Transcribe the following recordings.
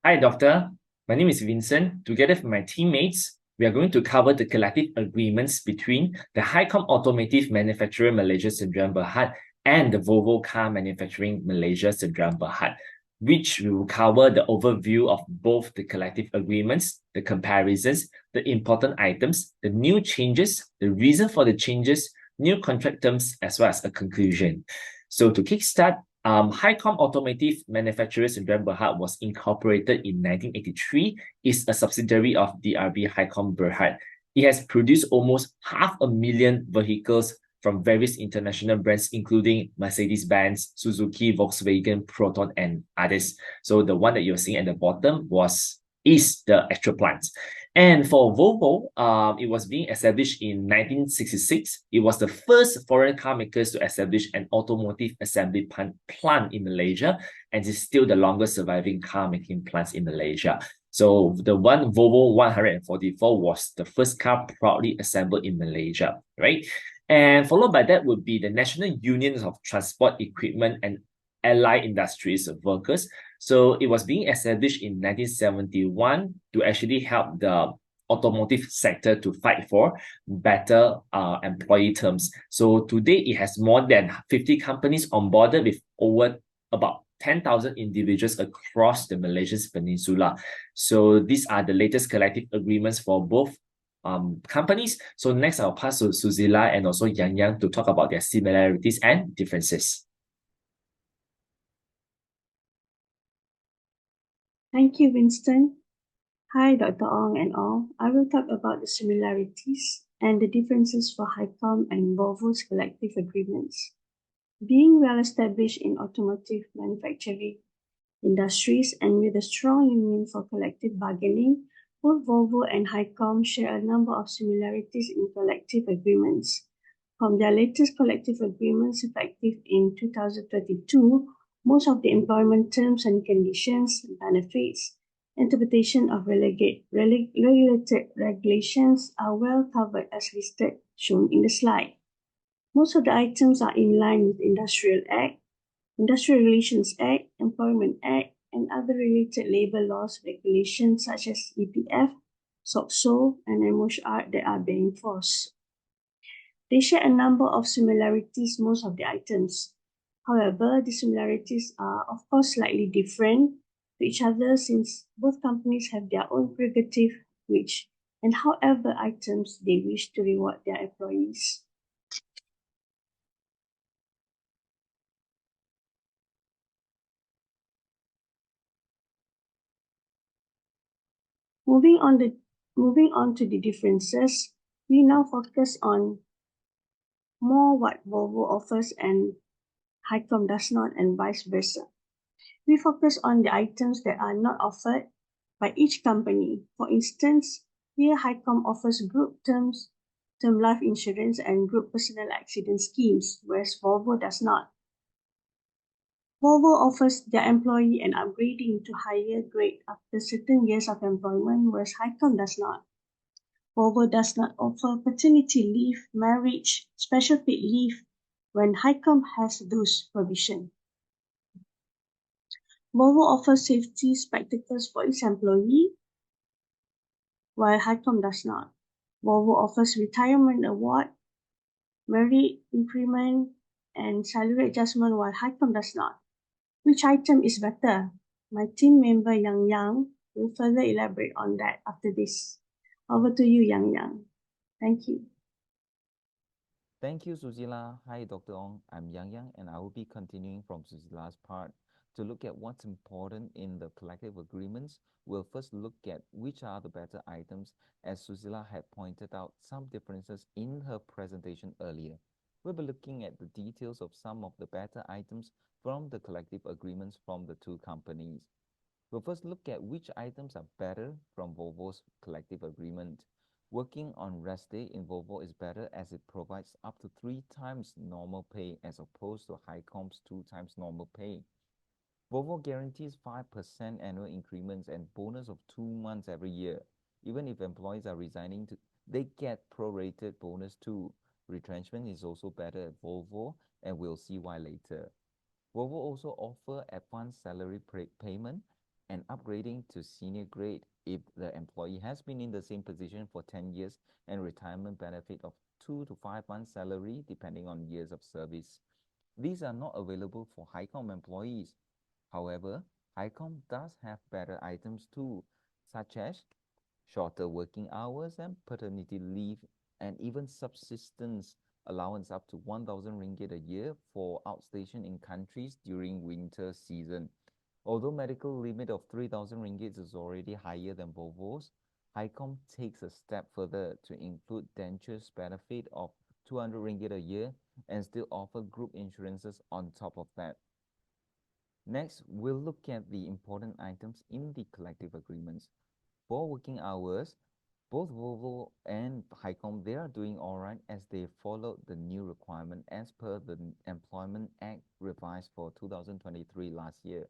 Hi, Doctor. My name is Vincent. Together with my teammates, we are going to cover the collective agreements between the Highcom Automotive Manufacturer Malaysia Sdn Bhd and the Volvo Car Manufacturing Malaysia Sdn Bhd, which will cover the overview of both the collective agreements, the comparisons, the important items, the new changes, the reason for the changes, new contract terms, as well as a conclusion. So to kickstart, Highcom Automotive Manufacturers Sdn Bhd was incorporated in 1983, is a subsidiary of DRB Highcom Berhad. It has produced almost 500,000 vehicles from various international brands, including Mercedes-Benz, Suzuki, Volkswagen, Proton, and others. So the one that you're seeing at the bottom is the actual plant. And for Volvo, it was being established in 1966. It was the first foreign car makers to establish an automotive assembly plant in Malaysia, and is still the longest surviving car making plants in Malaysia. So the one Volvo 144 was the first car proudly assembled in Malaysia, right? And followed by that would be the National Unions of Transport Equipment and Allied Industries Workers. So it was being established in 1971 to actually help the automotive sector to fight for better employee terms. So today it has more than 50 companies onboarded with over about 10,000 individuals across the Malaysian peninsula. So these are the latest collective agreements for both companies. So next I'll pass to Suzilla and also Yang to talk about their similarities and differences. Thank you, Winston. Hi, Dr. Ong and all. I will talk about the similarities and the differences for Highcom and Volvo's collective agreements. Being well established in automotive manufacturing industries and with a strong union for collective bargaining, both Volvo and Highcom share a number of similarities in collective agreements. From their latest collective agreements effective in 2022, most of the employment terms and conditions, benefits, interpretation of regulated regulations are well covered as listed shown in the slide. Most of the items are in line with Industrial Act, Industrial Relations Act, Employment Act, and other related labor laws regulations such as EPF, SOCSO, and MOHR that are being enforced. They share a number of similarities, most of the items. However, the similarities are of course slightly different to each other since both companies have their own prerogative which and however items they wish to reward their employees. Moving on to the differences, we now focus on more what Volvo offers and Highcom does not and vice versa. We focus on the items that are not offered by each company. For instance, here Highcom offers group term life insurance and group personal accident schemes, whereas Volvo does not. Volvo offers their employee an upgrading to higher grade after certain years of employment, whereas Highcom does not. Volvo does not offer paternity leave, marriage, special paid leave when Highcom has those provisions. Volvo offers safety spectacles for its employee, while Highcom does not. Volvo offers retirement award, merit increment, and salary adjustment, while Highcom does not. Which item is better? My team member Yang will further elaborate on that after this. Over to you, Yang. Thank you. Thank you, Suzilla. Hi, Dr. Ong. I'm Yang, and I will be continuing from Suzilla's part. To look at what's important in the collective agreements, we'll first look at which are the better items, as Suzilla had pointed out some differences in her presentation earlier. We'll be looking at the details of some of the better items from the collective agreements from the two companies. We'll first look at which items are better from Volvo's collective agreement. Working on rest day in Volvo is better as it provides up to 3 times normal pay as opposed to Highcom's 2 times normal pay. Volvo guarantees 5% annual increments and bonus of 2 months every year. Even if employees are resigning, they get prorated bonus too. Retrenchment is also better at Volvo, and we'll see why later. Volvo also offer advanced salary payment and upgrading to senior grade if the employee has been in the same position for 10 years, and retirement benefit of 2 to 5 months salary depending on years of service. These are not available for HiCom employees. However, HiCom does have better items too, such as shorter working hours and paternity leave, and even subsistence allowance up to 1,000 ringgit a year for outstation in countries during winter season. Although medical limit of 3,000 ringgit is already higher than Volvo's, HiCom takes a step further to include dentures benefit of 200 ringgit a year and still offer group insurances on top of that. Next, we'll look at the important items in the collective agreements. For working hours, both Volvo and HiCom, they are doing all right as they followed the new requirement as per the Employment Act revised for 2023 last year,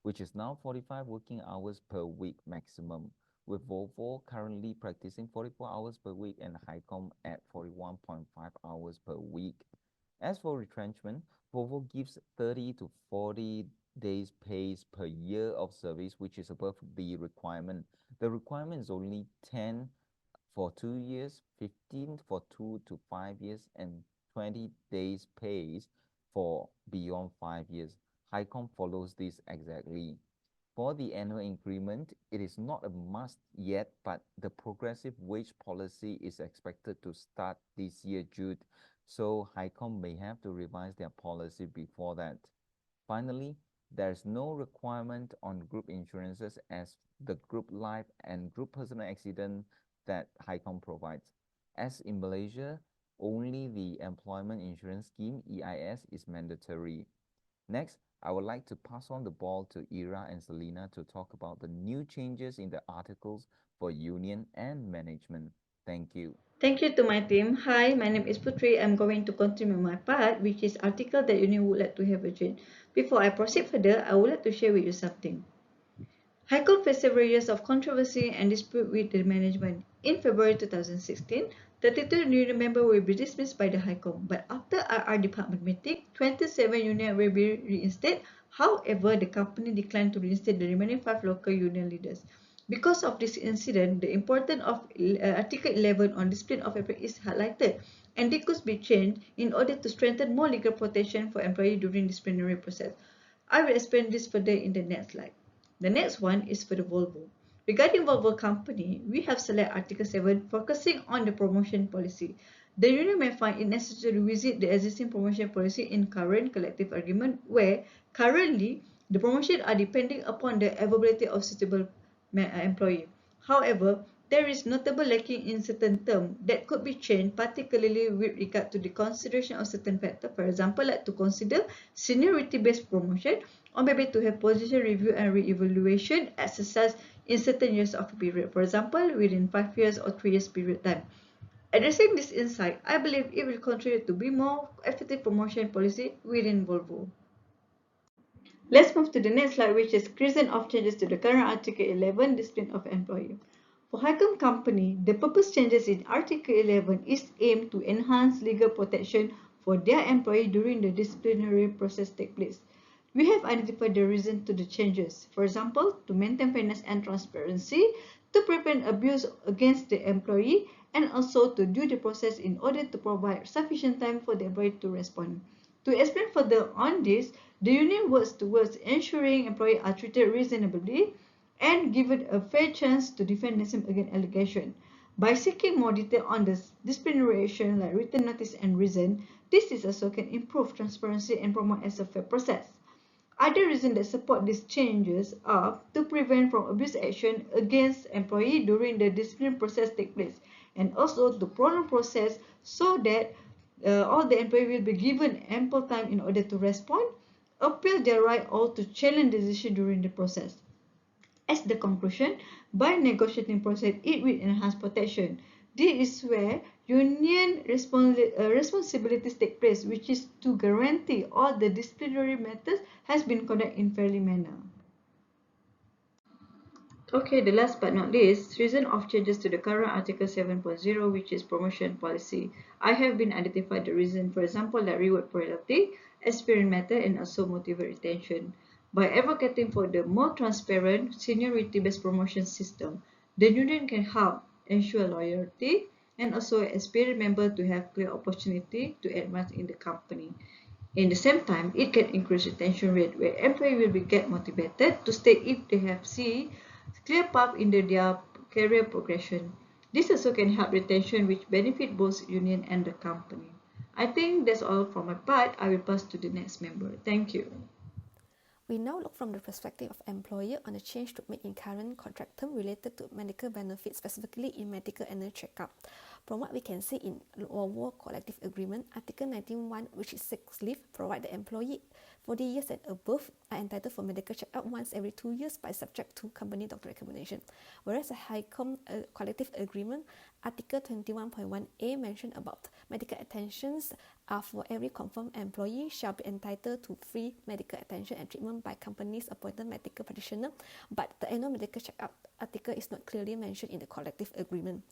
which is now 45 working hours per week maximum, with Volvo currently practicing 44 hours per week and HiCom at 41.5 hours per week. As for retrenchment, Volvo gives 30 to 40 days pays per year of service, which is above the requirement. The requirement is only 10 for 2 years, 15 for 2 to 5 years, and 20 days pays for beyond 5 years. HiCom follows this exactly. For the annual increment, it is not a must yet, but the progressive wage policy is expected to start this year, June, so HiCom may have to revise their policy before that. Finally, there is no requirement on group insurances as the group life and group personal accident that HiCom provides. As in Malaysia, only the Employment Insurance Scheme, EIS, is mandatory. Next, I would like to pass on the ball to Ira and Salina to talk about the new changes in the articles for union and management. Thank you. Thank you to my team. Hi, my name is Putri. I'm going to continue my part, which is article that union would like to have a change. Before I proceed further, I would like to share with you something. HiCom faced several years of controversy and dispute with the management. In February 2016, 32 union members will be dismissed by the HiCom, but after RR department meeting, 27 unions will be reinstated. However, the company declined to reinstate the remaining 5 local union leaders. Because of this incident, the importance of Article 11 on discipline of employees is highlighted, and they could be changed in order to strengthen more legal protection for employees during disciplinary process. I will explain this further in the next slide. The next one is for the Volvo. Regarding Volvo company, we have select Article 7 focusing on the promotion policy. The union may find it necessary to revisit the existing promotion policy in current collective agreement where currently the promotion are depending upon the availability of suitable employee. However, there is notable lacking in certain terms that could be changed, particularly with regard to the consideration of certain factors. For example, like to consider seniority-based promotion, or maybe to have position review and re-evaluation exercise in certain years of period. For example, within 5 years or 3 years period time. Addressing this insight, I believe it will contribute to be more effective promotion policy within Volvo. Let's move to the next slide, which is reason of changes to the current Article 11, discipline of employee. For HiCom company, the purpose changes in Article 11 is aimed to enhance legal protection for their employee during the disciplinary process take place. We have identified the reason to the changes. For example, to maintain fairness and transparency, to prevent abuse against the employee, and also to do the process in order to provide sufficient time for the employee to respond. To explain further on this, the union works towards ensuring employees are treated reasonably and given a fair chance to defend themselves against allegation. By seeking more detail on the disciplinary action like written notice and reason, this is also can improve transparency and promote as a fair process. Other reasons that support these changes are to prevent from abuse action against employee during the discipline process take place, and also to prolong process so that all the employee will be given ample time in order to respond, appeal their right, or to challenge the decision during the process. As the conclusion, by negotiating process, it will enhance protection. This is where union responsibilities take place, which is to guarantee all the disciplinary matters has been conducted in fairly manner. Okay, the last but not least, reason of changes to the current Article 7.0, which is promotion policy. I have been identified the reason, for example, like reward priority, experience matter, and also motivate retention. By advocating for the more transparent seniority-based promotion system, the union can help ensure loyalty and also aspire members to have clear opportunity to advance in the company. In the same time, it can increase retention rate where employees will be get motivated to stay if they have see clear path in their career progression. This also can help retention which benefit both union and the company. I think that's all from my part. I will pass to the next member. Thank you. We now look from the perspective of employer on the change to make in current contract term related to medical benefits, specifically in medical annual checkup. From what we can see in Volvo Collective Agreement, Article 19.1, which is sick leave, provide the employee 40 years and above are entitled for medical checkup once every 2 years by subject to company doctor recommendation. Whereas the HICOM Collective Agreement, Article 21.1a mentioned about medical attentions are for every confirmed employee shall be entitled to free medical attention and treatment by companies appointed medical practitioner, but the annual medical checkup article is not clearly mentioned in the collective agreement.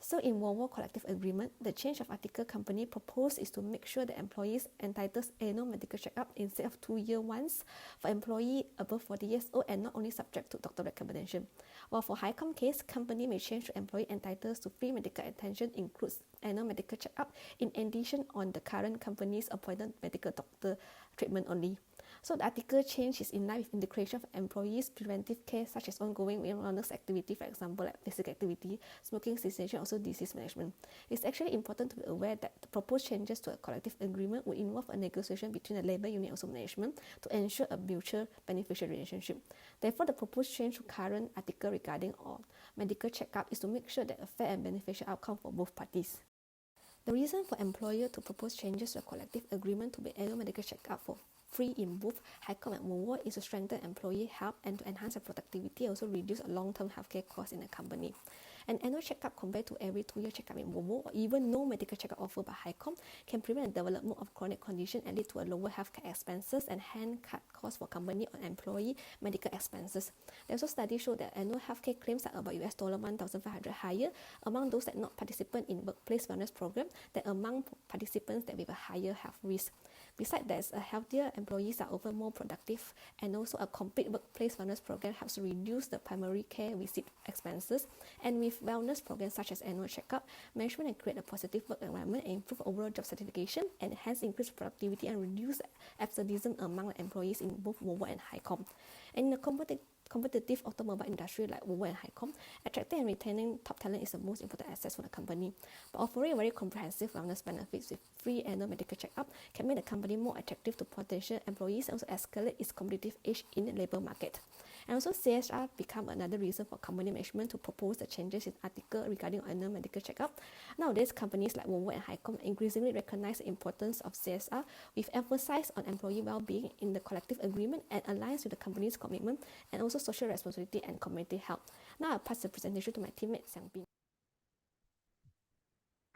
So in Volvo Collective Agreement, the change of article company proposed is to make sure the employees entitled annual medical checkup instead of 2 year once for employee above 40 years old and not only subject to doctor recommendation. While for HICOM case, company may change to employee entitled to free medical attention includes annual medical checkup in addition on the current company's appointed medical doctor treatment only. So the article change is in line with integration of employees' preventive care such as ongoing wellness activity, for example, like physical activity, smoking cessation, also disease management. It's actually important to be aware that the proposed changes to a collective agreement will involve a negotiation between the labour union and also management to ensure a mutual beneficial relationship. Therefore, the proposed change to current article regarding medical checkup is to make sure that a fair and beneficial outcome for both parties. The reason for employer to propose changes to a collective agreement to be annual medical checkup for free in both HICOM and Volvo is to strengthen employee health and to enhance their productivity, also reduce a long-term healthcare costs in the company. An annual checkup compared to every 2 year checkup in Volvo or even no medical checkup offered by HICOM can prevent the development of chronic condition and lead to a lower healthcare expenses and hence cut costs for company on employee medical expenses. There also studies show that annual healthcare claims are about US $1,500 higher among those that not participant in workplace wellness program than among participants that with a higher health risk. Besides, there's a healthier employees are often more productive, and also a complete workplace wellness program helps to reduce the primary care visit expenses. And with wellness programs such as annual checkup, management can create a positive work environment and improve overall job certification, and hence increase productivity and reduce absenteeism among employees in both Volvo and HICOM. And in the competitive automobile industry like Weng and HICOM, attracting and retaining top talent is the most important asset for the company. But offering very comprehensive wellness benefits with free annual medical checkup can make the company more attractive to potential employees and also escalate its competitive edge in the labour market. And also CSR become another reason for company management to propose the changes in article regarding annual medical checkup. Nowadays, companies like Volvo and HICOM increasingly recognize the importance of CSR with emphasis on employee well-being in the collective agreement and aligns with the company's commitment and also social responsibility and community health. Now I'll pass the presentation to my teammate Xiang Bin.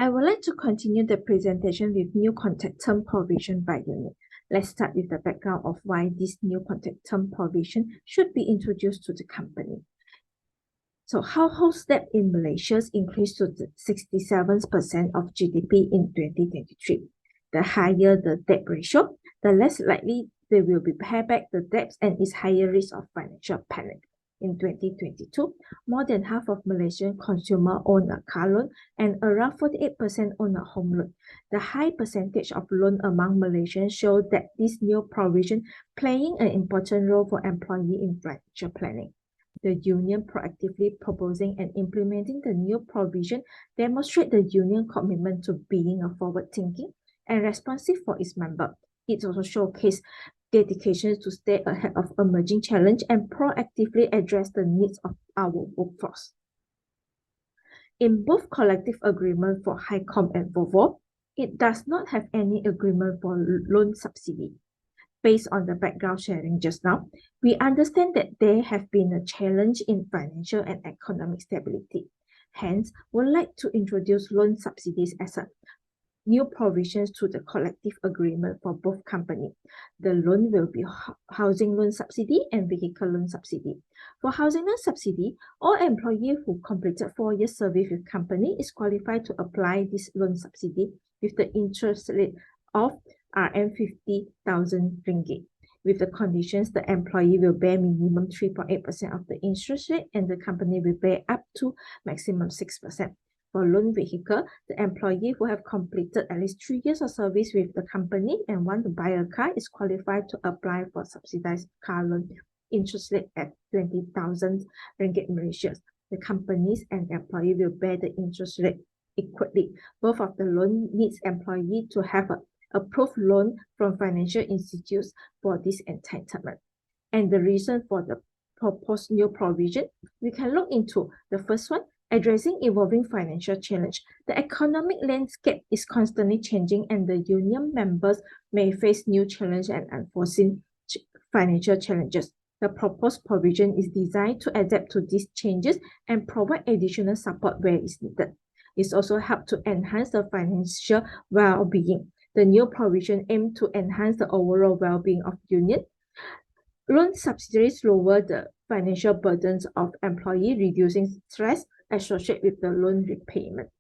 I would like to continue the presentation with new contact term provision by unit. Let's start with the background of why this new contact term provision should be introduced to the company. So household debt in Malaysia increased to 67% of GDP in 2023. The higher the debt ratio, the less likely they will be pay back the debts and is higher risk of financial panic. In 2022, more than half of Malaysian consumers own a car loan and around 48% own a home loan. The high percentage of loan among Malaysians show that this new provision playing an important role for employee in financial planning. The union proactively proposing and implementing the new provision demonstrate the union commitment to being a forward-thinking and responsive for its members. It also showcases dedication to stay ahead of emerging challenge and proactively address the needs of our workforce. In both collective agreement for HICOM and Volvo, it does not have any agreement for loan subsidy. Based on the background sharing just now, we understand that there have been a challenge in financial and economic stability. Hence, we'd like to introduce loan subsidies as a new provisions to the collective agreement for both companies. The loan will be housing loan subsidy and vehicle loan subsidy. For housing loan subsidy, all employees who completed 4 years service with company is qualified to apply this loan subsidy with the interest rate of RM50,000. With the conditions, the employee will bear minimum 3.8% of the interest rate and the company will bear up to maximum 6%. For loan vehicle, the employee who have completed at least 3 years of service with the company and want to buy a car is qualified to apply for subsidized car loan interest rate at 20,000 ringgit Malaysia. The companies and employee will bear the interest rate equally. Both of the loan needs employee to have a approved loan from financial institutes for this entitlement. And the reason for the proposed new provision, we can look into the first one, addressing evolving financial challenge. The economic landscape is constantly changing and the union members may face new challenges and unforeseen financial challenges. The proposed provision is designed to adapt to these changes and provide additional support where it's needed. It also helps to enhance the financial well-being. The new provision aims to enhance the overall well-being of union. Loan subsidies lower the financial burdens of employees, reducing stress associated with the loan repayment.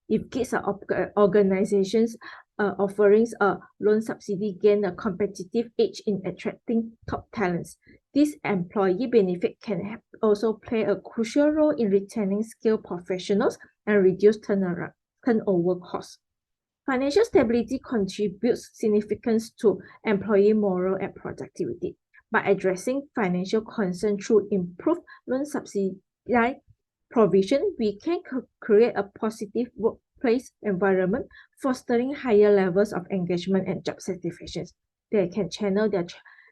If gigs or organizations offerings a loan subsidy gain a competitive edge in attracting top talents, this employee benefit can also play a crucial role in retaining skilled professionals and reduce turnover costs. Financial stability contributes significance to employee morale and productivity. By addressing financial concern through improved loan subsidy provision, we can create a positive workplace environment, fostering higher levels of engagement and job satisfaction. They can channel their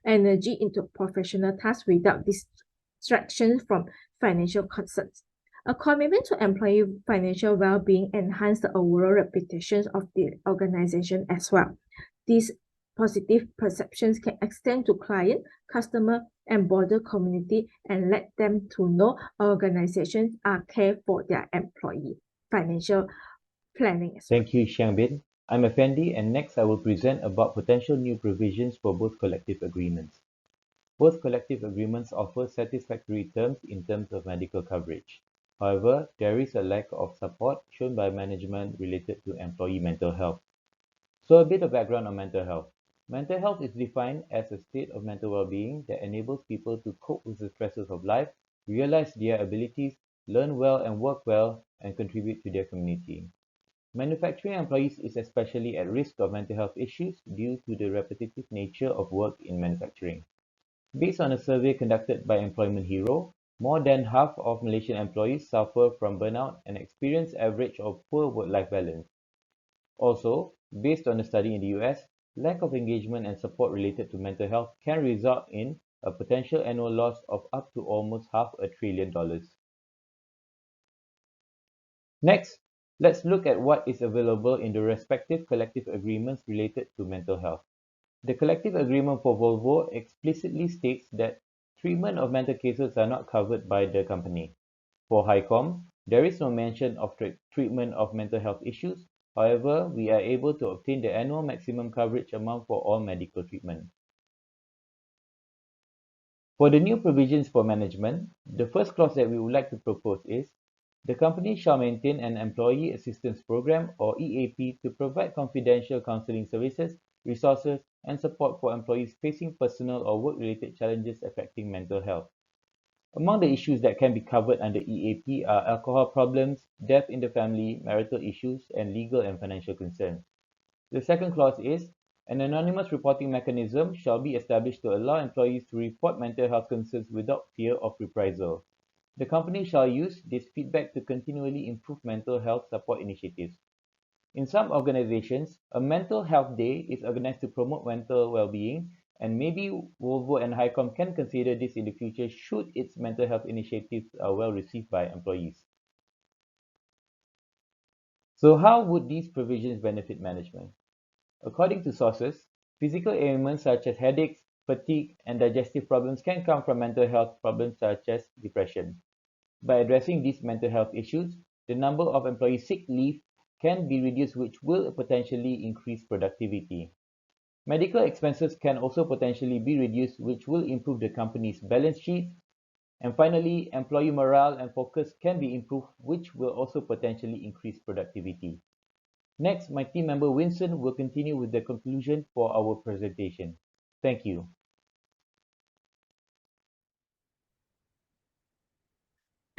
energy into professional tasks without distraction from financial concerns. A commitment to employee financial well-being enhances the overall reputation of the organization as well. These positive perceptions can extend to client, customer, and broader community and let them to know organizations are care for their employee financial planning as well. Thank you, Shiang. I'm Effendy, and next I will present about potential new provisions for both collective agreements. Both collective agreements offer satisfactory terms in terms of medical coverage. However, there is a lack of support shown by management related to employee mental health. So a bit of background on mental health. Mental health is defined as a state of mental well-being that enables people to cope with the stresses of life, realize their abilities, learn well and work well, and contribute to their community. Manufacturing employees is especially at risk of mental health issues due to the repetitive nature of work in manufacturing. Based on a survey conducted by Employment Hero, more than half of Malaysian employees suffer from burnout and experience average of poor work-life balance. Also, based on a study in the US, lack of engagement and support related to mental health can result in a potential annual loss of up to almost $500 billion. Next, let's look at what is available in the respective collective agreements related to mental health. The collective agreement for Volvo explicitly states that treatment of mental cases are not covered by the company. For HiCom, there is no mention of treatment of mental health issues. However, we are able to obtain the annual maximum coverage amount for all medical treatment. For the new provisions for management, the first clause that we would like to propose is, the company shall maintain an Employee Assistance Program or EAP to provide confidential counseling services, resources, and support for employees facing personal or work-related challenges affecting mental health. Among the issues that can be covered under EAP are alcohol problems, death in the family, marital issues, and legal and financial concerns. The second clause is, an anonymous reporting mechanism shall be established to allow employees to report mental health concerns without fear of reprisal. The company shall use this feedback to continually improve mental health support initiatives. In some organizations, a mental health day is organized to promote mental well-being, and maybe Volvo and HiCom can consider this in the future should its mental health initiatives are well received by employees. So how would these provisions benefit management? According to sources, physical ailments such as headaches, fatigue, and digestive problems can come from mental health problems such as depression. By addressing these mental health issues, the number of employees sick leave can be reduced, which will potentially increase productivity. Medical expenses can also potentially be reduced, which will improve the company's balance sheet. And finally, employee morale and focus can be improved, which will also potentially increase productivity. Next, my team member Winston will continue with the conclusion for our presentation. Thank you.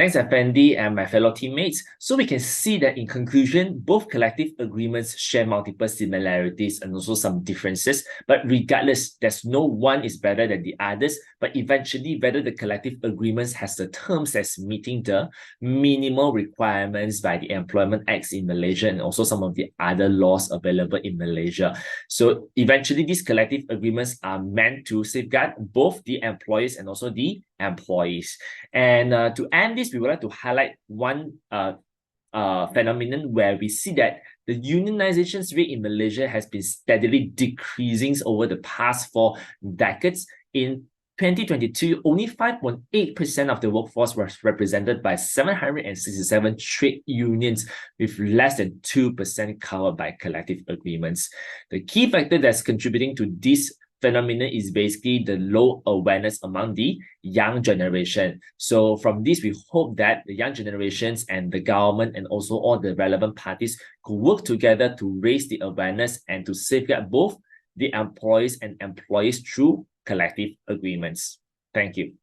Thanks, Effendy and my fellow teammates. So we can see that in conclusion, both collective agreements share multiple similarities and also some differences. But regardless, there's no one is better than the others. But eventually, whether the collective agreements has the terms as meeting the minimal requirements by the Employment Acts in Malaysia and also some of the other laws available in Malaysia. So eventually, these collective agreements are meant to safeguard both the employers and also the employees. And to end this, we would like to highlight one phenomenon where we see that the unionization rate in Malaysia has been steadily decreasing over the past 4 decades. In 2022, only 5.8% of the workforce was represented by 767 trade unions, with less than 2% covered by collective agreements. The key factor that's contributing to this phenomenon is basically the low awareness among the young generation. So from this, we hope that the young generations and the government and also all the relevant parties could work together to raise the awareness and to safeguard both the employees and employees through collective agreements. Thank you.